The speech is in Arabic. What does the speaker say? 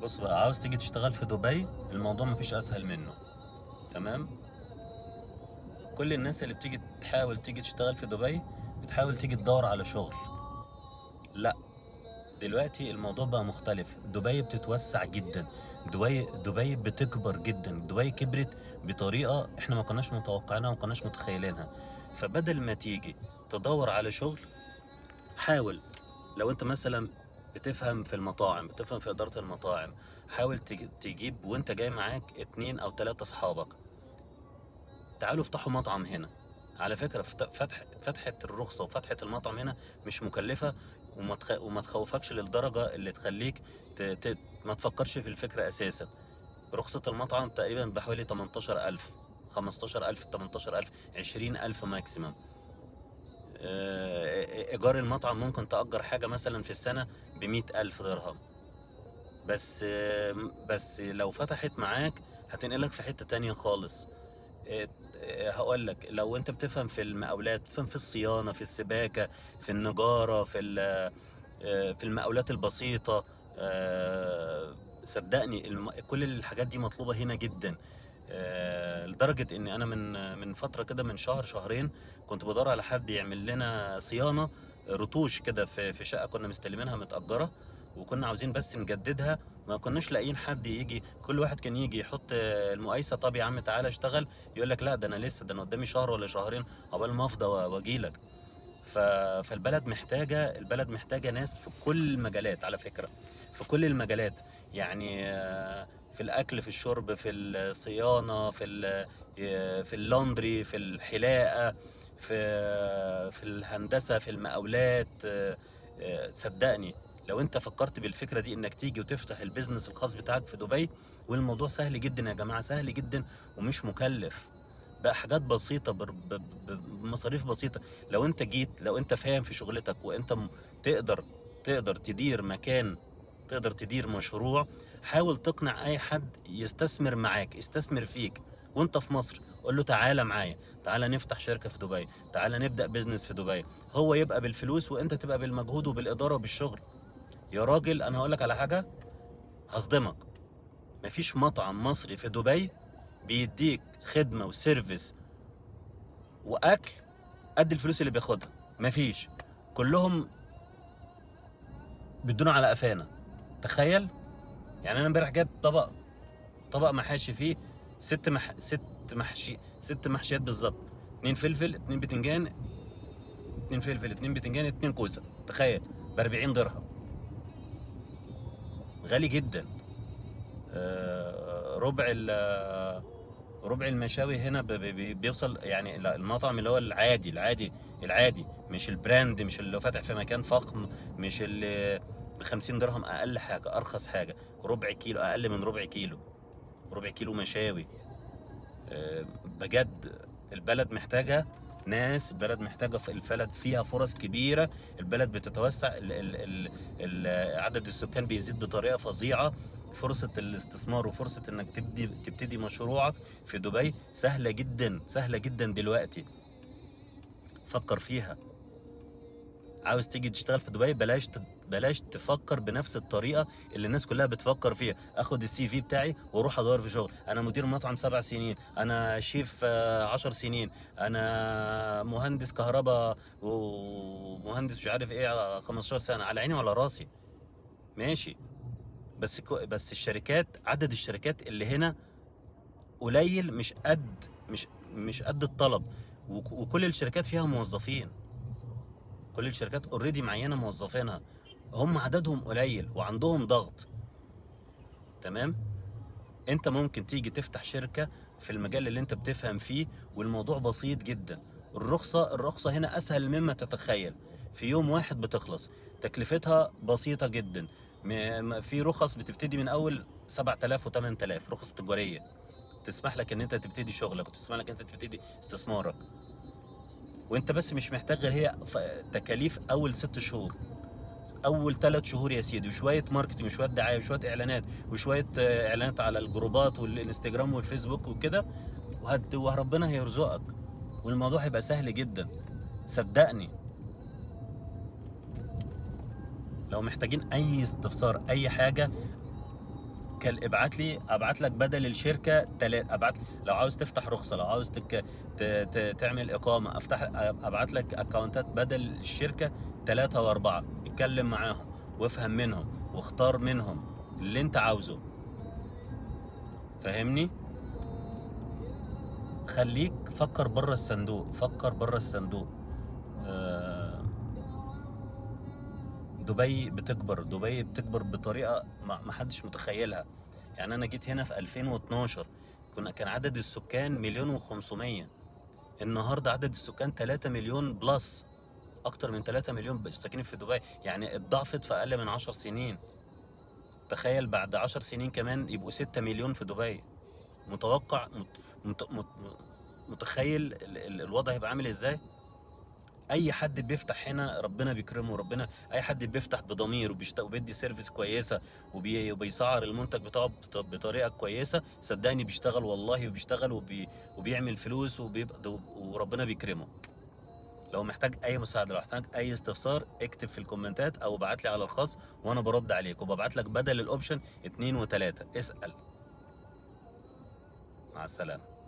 بص بقى، عاوز تيجي تشتغل في دبي، الموضوع مفيش اسهل منه. تمام. كل الناس اللي بتيجي تحاول تيجي تشتغل في دبي بتحاول تيجي تدور على شغل. لا، دلوقتي الموضوع بقى مختلف. دبي بتتوسع جدا. دبي بتكبر جدا. دبي كبرت بطريقة احنا ما كناش متوقعينها وما كناش متخيلينها. فبدل ما تيجي تدور على شغل، حاول. لو انت مثلا بتفهم في المطاعم، بتفهم في إدارة المطاعم، حاول تجيب وانت جاي معاك 2 أو 3 أصحابك، تعالوا افتحوا مطعم هنا. على فكرة فتحة الرخصة وفتحة المطعم هنا مش مكلفة، وما تخوفكش للدرجة اللي تخليك ما تفكرش في الفكرة أساسا. رخصة المطعم تقريبا بحوالي 18,000، 15,000، 18,000، 20,000 ماكسيمم. إيجار المطعم ممكن تأجر حاجة مثلا في السنة ب100,000 درهم. بس لو فتحت معاك هتنقلك في حتة تانية خالص. هقول لك، لو انت بتفهم في المقاولات، بتفهم في الصيانة، في السباكة، في النجارة، في المقاولات البسيطة، صدقني كل الحاجات دي مطلوبة هنا جدا. لدرجة ان انا من فترة كده، من شهر شهرين، كنت بدور على حد يعمل لنا صيانة رتوش كده في شقة كنا مستلمينها متأجرة، وكنا عاوزين بس نجددها. ما كناش لاقيين حد يجي. كل واحد كان يجي يحط المقايسة، طب يا عم تعالى اشتغل، يقول لك لا، ده انا لسه، ده انا قدامي شهر ولا شهرين عقبال ما افضى واجي لك. البلد محتاجة ناس في كل المجالات على فكرة، في كل المجالات. يعني في الأكل، في الشرب، في الصيانة، في اللندري، في الحلاقة، في الهندسة، في المقاولات. تصدقني، لو انت فكرت بالفكرة دي انك تيجي وتفتح البيزنس الخاص بتاعك في دبي، والموضوع سهل جدا يا جماعة، سهل جدا ومش مكلف. بقى حاجات بسيطة بمصاريف بسيطة. لو انت فاهم في شغلتك، وانت تقدر تقدر تدير مكان، تقدر تدير مشروع، حاول تقنع اي حد يستثمر معاك، يستثمر فيك وانت في مصر. قول له تعالى معايا، تعالى نفتح شركة في دبي، تعالى نبدأ بيزنس في دبي. هو يبقى بالفلوس وانت تبقى بالمجهود وبالإدارة وبالشغل. يا راجل، انا هقولك على حاجة هصدمك. مفيش مطعم مصري في دبي بيديك خدمة وسيرفيس واكل قد الفلوس اللي بياخدها. مفيش. كلهم بيدونا على قفانا. تخيل. يعني انا امبارح جايب طبق محاشي فيه ست محشيات بالظبط. 2 فلفل، 2 بتنجان، 2 فلفل، 2 بتنجان، 2 كوسه. تخيل. ب40 درهم. غالي جدا. ربع المشاوي هنا بيوصل، يعني المطعم اللي هو العادي، مش البراند، مش اللي فاتح في مكان فخم، مش اللي ب50 درهم. أقل حاجة، أرخص حاجة ربع كيلو، أقل من ربع كيلو، ربع كيلو مشاوي. بجد. البلد محتاجة ناس. البلد محتاجة، في البلد فيها فرص كبيرة. البلد بتتوسع، عدد السكان بيزيد بطريقة فظيعة. فرصة الاستثمار وفرصة انك تبتدي مشروعك في دبي سهلة جدا، سهلة جدا دلوقتي. فكر فيها. عاوز تيجي تشتغل في دبي، بلاش تفكر بنفس الطريقه اللي الناس كلها بتفكر فيها. اخد الCV بتاعي واروح ادور في شغل. انا مدير مطعم 7 سنين، انا شيف 10 سنين، انا مهندس كهرباء ومهندس مش عارف ايه على 15 سنه. على عيني وعلى راسي، ماشي. بس عدد الشركات اللي هنا قليل، مش قد الطلب. وكل الشركات فيها موظفين. كل الشركات اوريدي معينه موظفينها. هم عددهم قليل وعندهم ضغط. تمام. انت ممكن تيجي تفتح شركه في المجال اللي انت بتفهم فيه، والموضوع بسيط جدا. الرخصه هنا اسهل مما تتخيل. في يوم واحد بتخلص. تكلفتها بسيطه جدا. في رخص بتبتدي من اول 7,000 و8,000، رخص تجاريه تسمح لك ان انت تبتدي شغلك، وتسمح لك ان انت تبتدي استثمارك. وانت بس مش محتاج غير هي تكاليف اول 6 شهور، اول 3 شهور يا سيدي، وشويه ماركتنج وشويه دعايه وشويه اعلانات وشويه اعلانات على الجروبات والانستجرام والفيسبوك وكده. وربنا هيرزقك، والموضوع هيبقى سهل جدا. صدقني. لو محتاجين اي استفسار، اي حاجه، ابعت لك بدل الشركه لو عاوز تفتح رخصه، لو عاوز تعمل اقامه، ابعت لك اكونتات بدل الشركه 3 و4. اتكلم معاهم وافهم منهم واختار منهم اللي انت عاوزه. فاهمني؟ خليك فكر بره الصندوق، فكر بره الصندوق. آه، دبي بتكبر بطريقه ما حدش متخيلها. يعني انا جيت هنا في 2012 كان عدد السكان 1,500,000. النهارده عدد السكان 3 مليون بلس، اكتر من 3 مليون ساكنين في دبي، يعني اتضاعفت في اقل من 10 سنين. تخيل بعد 10 سنين كمان يبقوا 6 مليون في دبي. متوقع مت... مت... متخيل الوضع هيبقى عامل ازاي؟ اي حد بيفتح هنا ربنا بيكرمه، اي حد بيفتح بضمير وبيدي سيرفيس كويسه وبيسعر المنتج بتاعه بطريقه كويسه، صدقني بيشتغل والله، وبيشتغل وبيعمل فلوس وربنا بيكرمه. لو محتاج اي مساعده، لو محتاج اي استفسار، اكتب في الكومنتات او ابعت لي على الخاص وانا برد عليك، وببعت لك بدل الاوبشن 2 و3. اسال. مع السلامه.